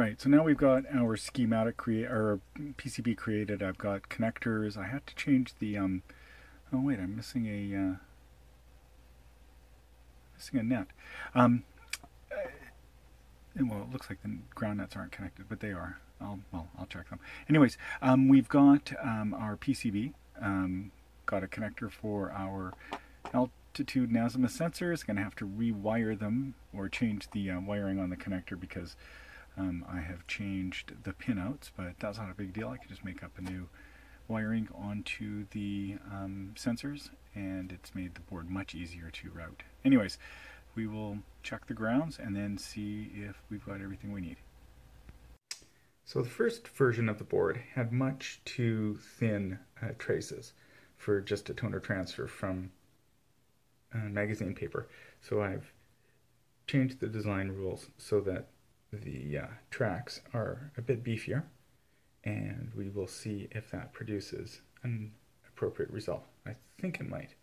Alright, so now we've got our schematic or PCB created. I've got connectors. I had to change the oh wait, I'm missing a net. Well, it looks like the ground nets aren't connected, but they are. I'll check them. Anyways, we've got our PCB. Got a connector for our altitude and azimuth sensors. Going to have to rewire them or change the wiring on the connector because I have changed the pinouts, but that's not a big deal. I can just make up a new wiring onto the sensors, and it's made the board much easier to route. Anyways, we will check the grounds and then see if we've got everything we need. So the first version of the board had much too thin traces for just a toner transfer from magazine paper. So I've changed the design rules so that the tracks are a bit beefier, and we will see if that produces an appropriate result. I think it might.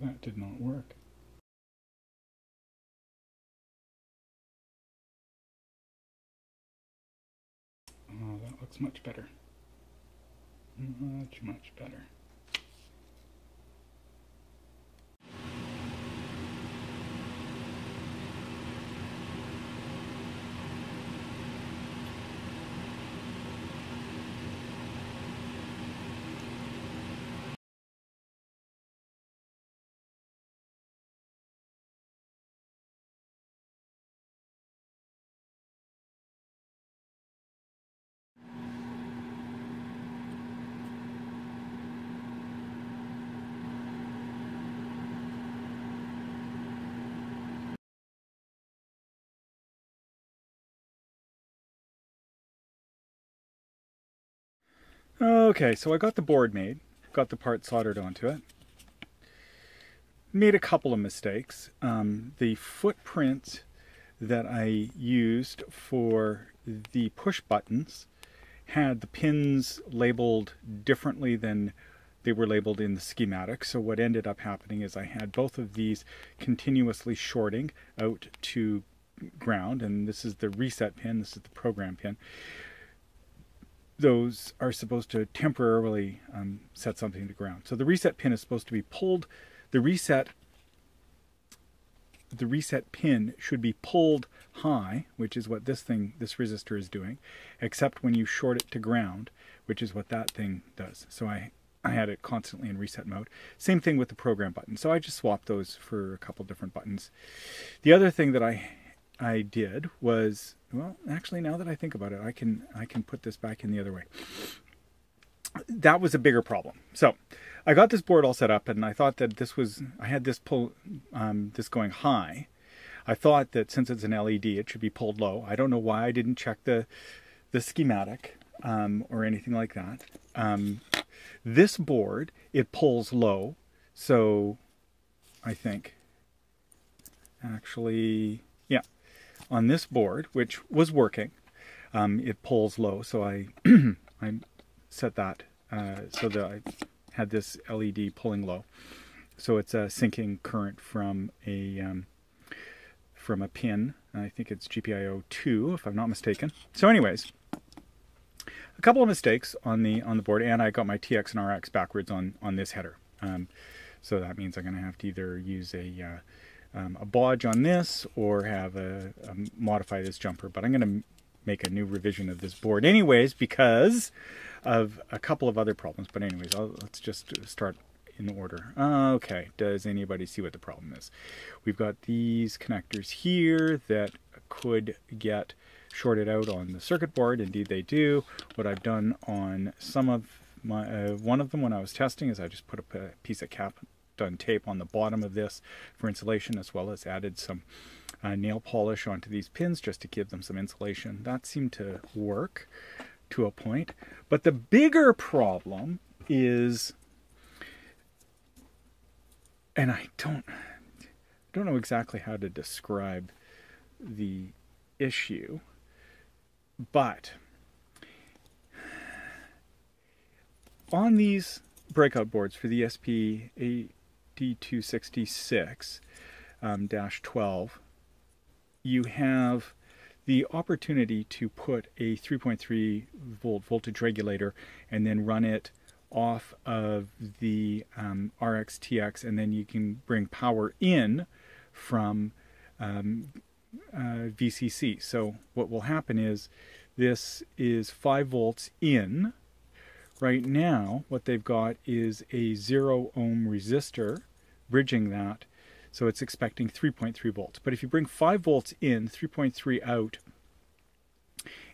That did not work. Oh, that looks much better. Much better. Okay, so I got the board made, got the part soldered onto it. Made a couple of mistakes. The footprint that I used for the push buttons had the pins labeled differently than they were labeled in the schematic. So what ended up happening is I had both of these continuously shorting out to ground, and this is the reset pin, this is the program pin. Those are supposed to temporarily set something to ground. So the reset pin is supposed to be pulled. The reset pin should be pulled high, which is what this resistor is doing, except when you short it to ground, which is what that thing does. So I had it constantly in reset mode. Same thing with the program button. So I just swapped those for a couple different buttons. The other thing that I did was, well, actually, now that I think about it, I can put this back in the other way. That was a bigger problem. So I got this board all set up, and I thought that I had this this going high. I thought that since it's an LED, it should be pulled low. I don't know why I didn't check the schematic or anything like that. This board, it pulls low, so I think actually, yeah, on this board, which was working. It pulls low, so I I set that so that I had this LED pulling low. So it's a sinking current from a pin. I think it's GPIO 2, if I'm not mistaken. So anyways, a couple of mistakes on the board, and I got my TX and RX backwards on this header. So that means I'm going to have to either use a bodge on this or have modify this jumper. But I'm going to make a new revision of this board anyways because of a couple of other problems. But anyways, let's just start in order. Okay, does anybody see what the problem is? We've got these connectors here that could get shorted out on the circuit board. Indeed they do. What I've done on some of my one of them when I was testing is I just put a piece of done tape on the bottom of this for insulation, as well as added some nail polish onto these pins just to give them some insulation. That seemed to work to a point. But the bigger problem is, and I don't know exactly how to describe the issue, but on these breakout boards for the SP-D266-12, you have the opportunity to put a 3.3 volt voltage regulator and then run it off of the RX-TX, and then you can bring power in from VCC. So what will happen is this is 5 volts in. Right now what they've got is a 0 ohm resistor bridging that, so it's expecting 3.3 volts. But if you bring 5 volts in, 3.3 out,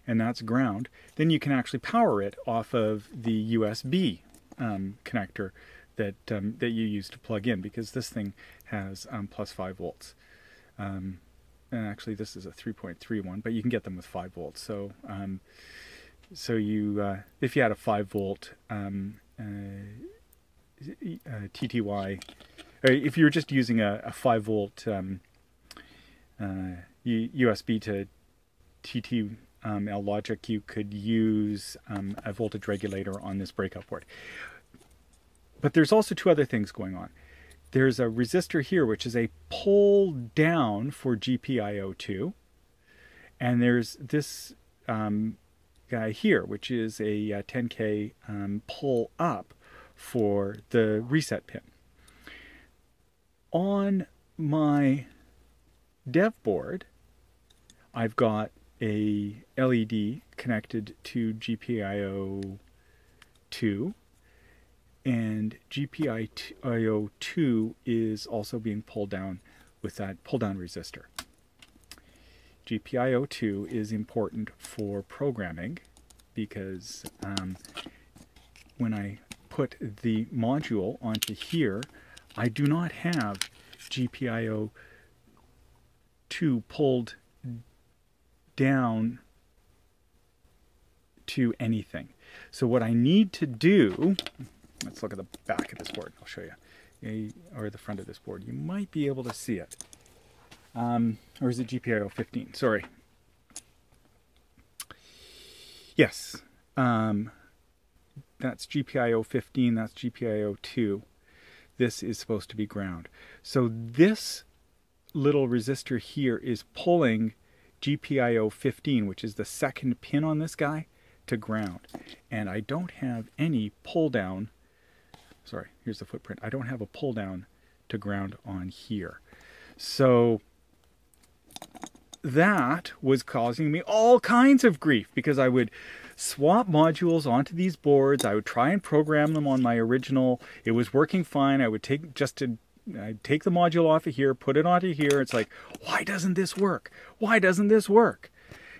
and that's ground, then you can actually power it off of the USB connector that you use to plug in, because this thing has plus 5 volts. And actually this is a 3.3 one, but you can get them with 5 volts. So so you if you had a 5 volt TTY, or if you were just using a 5 volt USB to TTL logic, you could use a voltage regulator on this breakout board. But there's also two other things going on. There's a resistor here, which is a pull down for GPIO2, and there's this guy here, which is a 10K pull up for the reset pin. On my dev board, I've got a LED connected to GPIO2, and GPIO2 is also being pulled down with that pull down resistor. GPIO2 is important for programming because when I put the module onto here, I do not have GPIO2 pulled down to anything. So what I need to do, let's look at the back of this board. I'll show you, or the front of this board. You might be able to see it. Or is it GPIO 15? Sorry. Yes. That's GPIO 15. That's GPIO 2. This is supposed to be ground. So this little resistor here is pulling GPIO 15, which is the second pin on this guy, to ground. And I don't have any pull down. Sorry, here's the footprint. I don't have a pull down to ground on here. So that was causing me all kinds of grief, because I would swap modules onto these boards. I would try and program them on my original. It was working fine. I would take the module off of here, put it onto here. It's like, why doesn't this work? Why doesn't this work?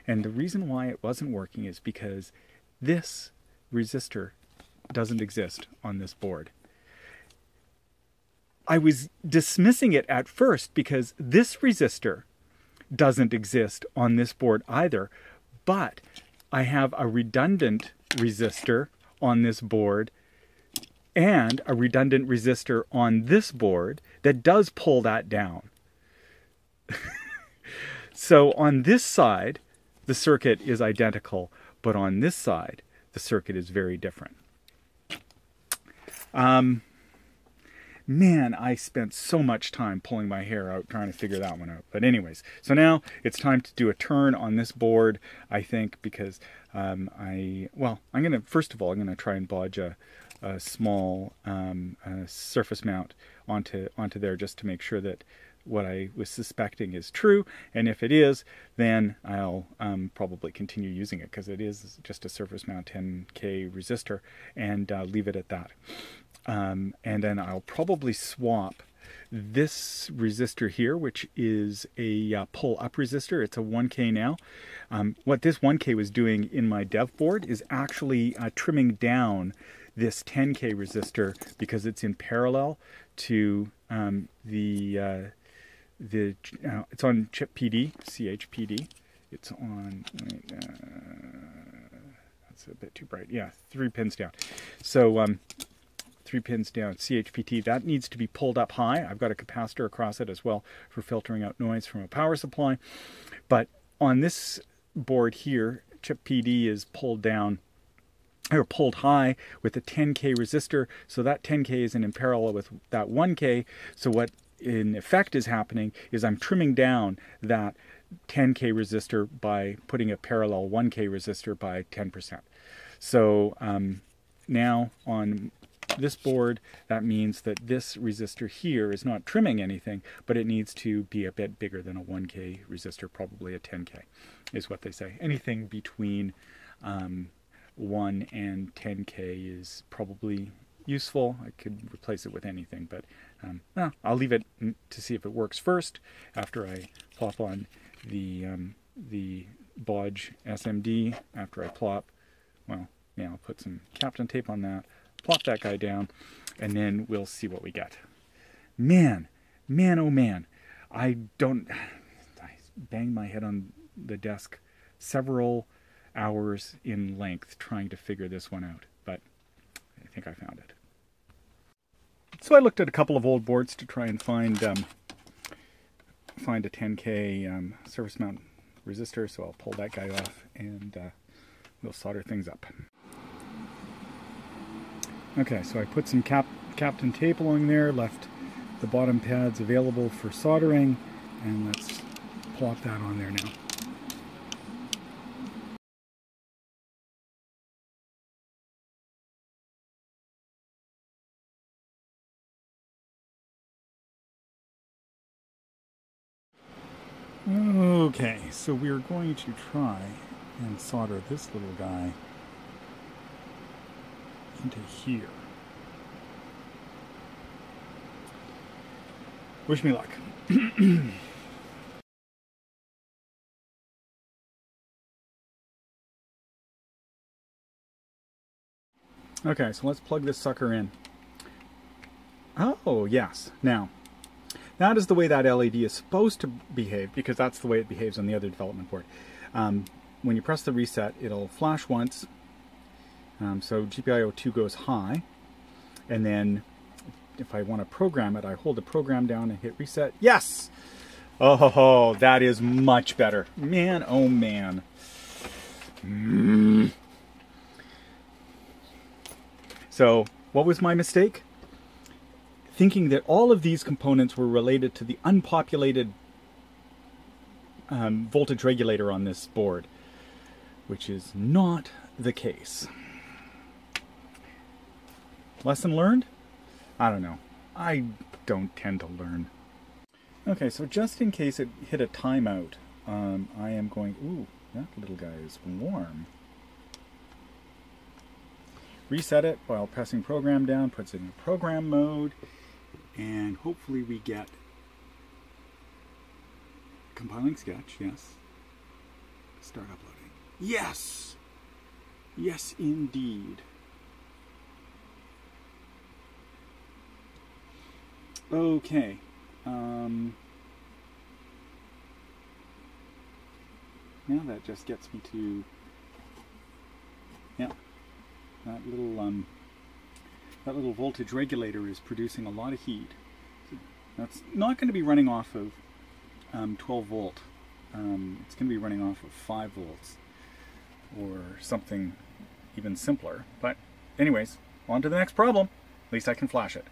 And the reason why it wasn't working is because this resistor doesn't exist on this board. I was dismissing it at first because this resistor doesn't exist on this board either, but I have a redundant resistor on this board and a redundant resistor on this board that does pull that down. So on this side, the circuit is identical, but on this side, the circuit is very different. Man, I spent so much time pulling my hair out trying to figure that one out. But anyways, so now it's time to do a turn on this board, I think, because I'm going to, first of all, I'm going to try and bodge a small surface mount onto there just to make sure that what I was suspecting is true. And if it is, then I'll probably continue using it because it is just a surface mount 10K resistor, and leave it at that. And then I'll probably swap this resistor here, which is a pull-up resistor. It's a 1K now. What this 1K was doing in my dev board is actually trimming down this 10K resistor because it's in parallel to it's on chip PD, CHPD. It's on, that's a bit too bright. Yeah, 3 pins down. So 3 pins down, CHPT, that needs to be pulled up high. I've got a capacitor across it as well for filtering out noise from a power supply. But on this board here, chip PD is pulled down, or pulled high with a 10K resistor. So that 10K isn't in parallel with that 1K. So what in effect is happening is I'm trimming down that 10K resistor by putting a parallel 1K resistor by 10%. So now on this board, that means that this resistor here is not trimming anything, but it needs to be a bit bigger than a 1K resistor, probably a 10K is what they say. Anything between 1 and 10K is probably useful. I could replace it with anything, but I'll leave it to see if it works first after I plop on the bodge SMD. After I plop, well, yeah, I'll put some Captain tape on that, plop that guy down, and then we'll see what we get. Man, oh man, I banged my head on the desk several hours in length trying to figure this one out, but I think I found it. So I looked at a couple of old boards to try and find a 10K surface mount resistor, so I'll pull that guy off and we'll solder things up. Okay, so I put some Captain tape along there, left the bottom pads available for soldering, and let's plop that on there now. Okay, so we're going to try and solder this little guy into here. Wish me luck. Okay, so let's plug this sucker in. Oh, yes. Now, that is the way that LED is supposed to behave, because that's the way it behaves on the other development board. When you press the reset, it'll flash once, so GPIO2 goes high, and then if I want to program it, I hold the program down and hit reset. Yes! Oh, that is much better. Man, oh man. So, what was my mistake? Thinking that all of these components were related to the unpopulated voltage regulator on this board, which is not the case. Lesson learned? I don't know. I don't tend to learn. Okay, so just in case it hit a timeout, I am going... Ooh, that little guy is warm. Reset it while pressing program down, puts it in program mode, and hopefully we get compiling sketch, yes. Start uploading. Yes! Yes, indeed. Okay. Now that just gets me to, yeah, that little voltage regulator is producing a lot of heat. That's not going to be running off of 12 volt. It's going to be running off of 5 volts or something even simpler. But anyways, on to the next problem. At least I can flash it.